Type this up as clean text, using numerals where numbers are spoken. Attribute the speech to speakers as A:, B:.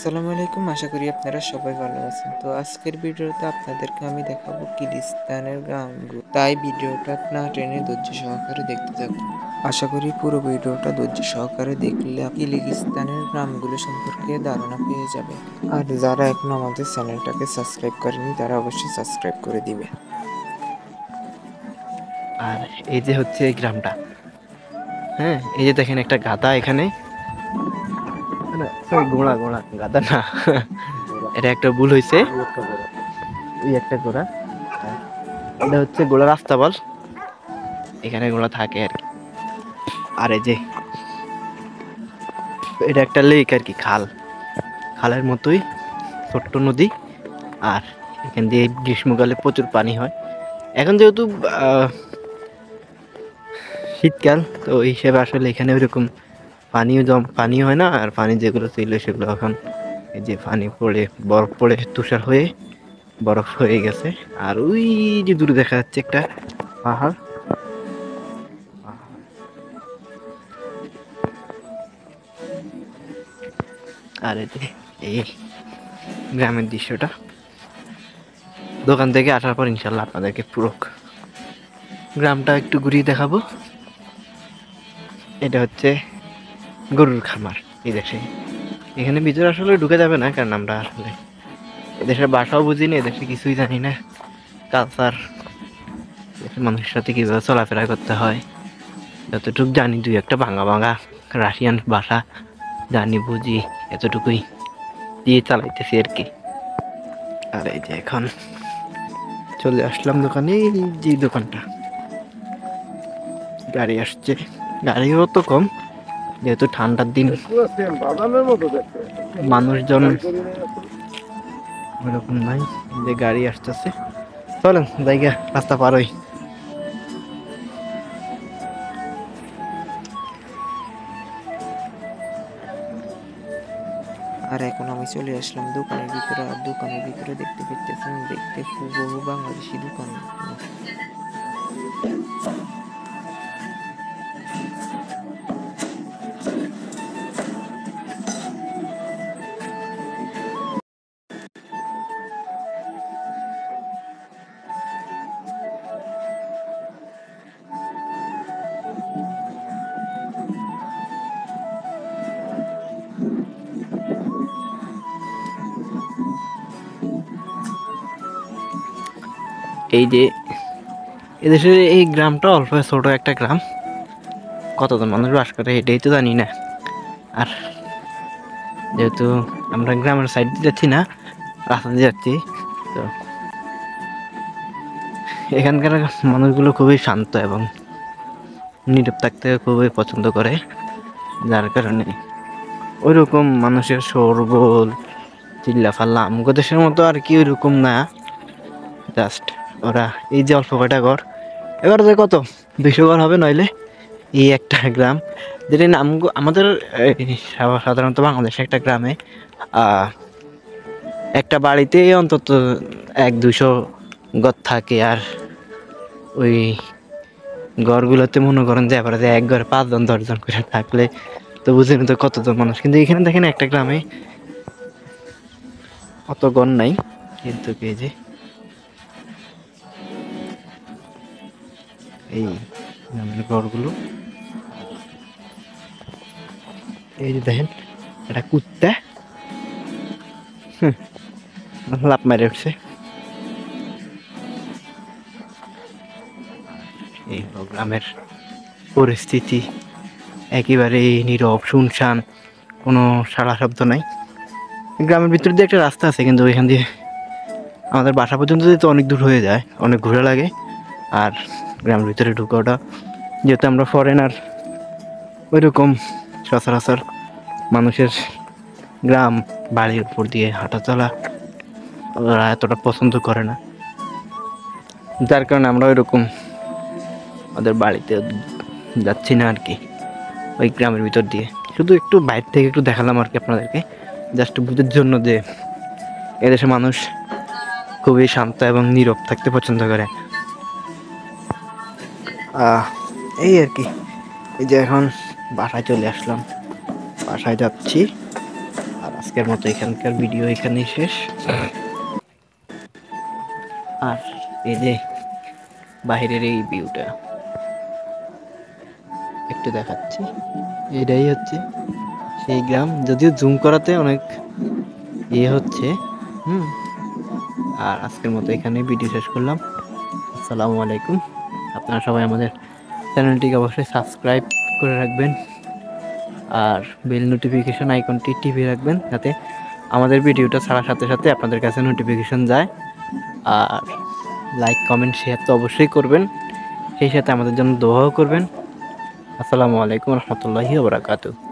A: আসসালামু আলাইকুম। আশা করি আপনারা সবাই ভালো আছেন। তো আজকের ভিডিওতে আপনাদেরকে আমি দেখাবো কিলিস্তানের গ্রামগুলো। তাই ভিডিওটা না টেনে ধৈর্য সহকারে দেখতে থাকুন। আশা করি পুরো ভিডিওটা ধৈর্য সহকারে দেখলে কিলিস্তানের গ্রামগুলো সম্পর্কে ধারণা পেয়ে যাবেন। আর যারা এখনো আমাদের চ্যানেলটাকে সাবস্ক্রাইব করেনি তারা অবশ্যই সাবস্ক্রাইব করে দিবে।
B: আর এই যে হচ্ছে এই গ্রামটা, হ্যাঁ, এই যে দেখেন একটা গাধা এখানে, গোড়া গোড়া গাধা না, এটা একটা ভুল হয়েছে, এই একটা গোড়া, এটা হচ্ছে গোড়া রাস্তা বল, এখানে গোড়া থাকে আর কি। আর এই যে এটা একটা লেক আর কি, খাল, খালের মতোই ছোট্ট নদী। আর এখান দিয়ে গ্রীষ্মকালে প্রচুর পানি হয়। এখন যেহেতু শীতকাল, তো এই হিসেবে আসলে এখানে ওইরকম পানিও হয় না। আর পানি যেগুলো ছিল সেগুলো এখন এই যে পানি পড়ে বরফ পড়ে তুষার হয়ে বরফ হয়ে গেছে। আর ওই যে দূরে দেখা যাচ্ছে একটা পাহাড়, আর এই গ্রামের দৃশ্যটা। দোকান থেকে আসার পর ইনশাল্লাহ আপনাদেরকে পুরো গ্রামটা একটু ঘুরিয়ে দেখাবো। এটা হচ্ছে গরুর খামার। এই দেশে এখানে ভিতরে আসলে ঢুকে যাবে না, কারণ আমরা আসলে এদেশের ভাষাও বুঝি না, এদেশে কিছুই জানি না, কালচার, দেশের মানুষের সাথে কীভাবে চলাফেরা করতে হয় যতটুকু জানি, দুই একটা ভাঙা ভাঙা রাশিয়ান ভাষা জানি বুঝি, এতটুকুই দিয়ে চালাইতেছি আর কি। আর এই যে এখন চলে আসলাম দোকানে, এই যে দোকানটা, গাড়ি আসছে, গাড়িও তো কম যেহেতু ঠান্ডার দিন, মানুষজন ওরকম নাই যে গাড়ি আসতেছে। চলেন জায়গা রাস্তা পার হই।
A: আর এখন আমি চলে আসলাম দোকানের ভিতরে। আর দোকানের ভিতরে দেখতে পাচ্ছেন, দেখতে হুবহু বাংলাদেশি দোকান।
B: এই যে এদেশের এই গ্রামটা অল্প ছোট একটা গ্রাম, কতজন মানুষ বাস করে এটাই তো জানি না। আর যেহেতু আমরা গ্রামের সাইড দিয়ে যাচ্ছি না, রাস্তা দিয়ে যাচ্ছি, তো এখানকার মানুষগুলো খুবই শান্ত এবং নীরব থাকতে খুবই পছন্দ করে, যার কারণে ওইরকম মানুষের শোরগোল চিল্লাফাল্লা আমগো দেশের মতো আর কি ওইরকম না। জাস্ট ওরা এই যে অল্প কয়টা ঘর, এবার যে কত 200 ঘর হবে নইলে, এই একটা গ্রাম, যেটা নাম আমাদের সাধারণত বাংলাদেশে একটা গ্রামে একটা বাড়িতে অন্তত 100-200 ঘর থাকে। আর ওই ঘরগুলোতে মনে করেন যে এবারে যে এক ঘরে 5 জন 10 জন করে থাকলে তো বুঝেন তো কতজন মানুষ। কিন্তু এখানে দেখেন একটা গ্রামে অত ঘর নাই, কিন্তু এই যে এই গ্রামের ঘরগুলো, এই যে দেখেন একটা কুত্তা লাফ মারে উঠছে। এই গ্রামের পরিস্থিতি একেবারে নীরব, শুনশান, কোনো সাড়া শব্দ নাই। গ্রামের ভিতর দিয়ে একটা রাস্তা আছে, কিন্তু ওইখান দিয়ে আমাদের বাসা পর্যন্ত যেতে অনেক দূর হয়ে যায়, অনেক ঘোরা লাগে। আর গ্রামের ভিতরে ঢুকাটা, যেহেতু আমরা ফরেনার, ওইরকম সচরাচর মানুষের গ্রাম বাড়ির উপর দিয়ে হাঁটা চলা ওরা এতটা পছন্দ করে না, যার কারণে আমরা ওইরকম ওদের বাড়িতে যাচ্ছি না আর কি, ওই গ্রামের ভিতর দিয়ে। শুধু একটু বাইরে থেকে একটু দেখালাম আর কি আপনাদেরকে, জাস্ট বুঝার জন্য যে এদেশের মানুষ খুবই শান্ত এবং নীরব থাকতে পছন্দ করে। এই আর কি। এই যে এখন বাসায় চলে আসলাম, বাসায় যাচ্ছি। আর আজকে আজকের মতো এখানকার ভিডিও এখানেই শেষ। আর এই যে বাহিরের এই ভিউটা একটু দেখাচ্ছি, এটাই হচ্ছে সেই গ্রাম, যদিও জুম করাতে অনেক হচ্ছে। আর আজকের মতো এখানে ভিডিও শেষ করলাম। আসসালামু আলাইকুম। আপনারা সবাই আমাদের চ্যানেলটিকে অবশ্যই সাবস্ক্রাইব করে রাখবেন আর বেল নোটিফিকেশন আইকনটি টিপে রাখবেন, যাতে আমাদের ভিডিওটা ছাড়ার সাথে সাথে আপনাদের কাছে নোটিফিকেশন যায়। আর লাইক কমেন্ট শেয়ার তো অবশ্যই করবেন, সেই সাথে আমাদের জন্য দোয়াও করবেন। আসসালামু আলাইকুম রহমতুল্লাহি ওয়া বারাকাতুহু।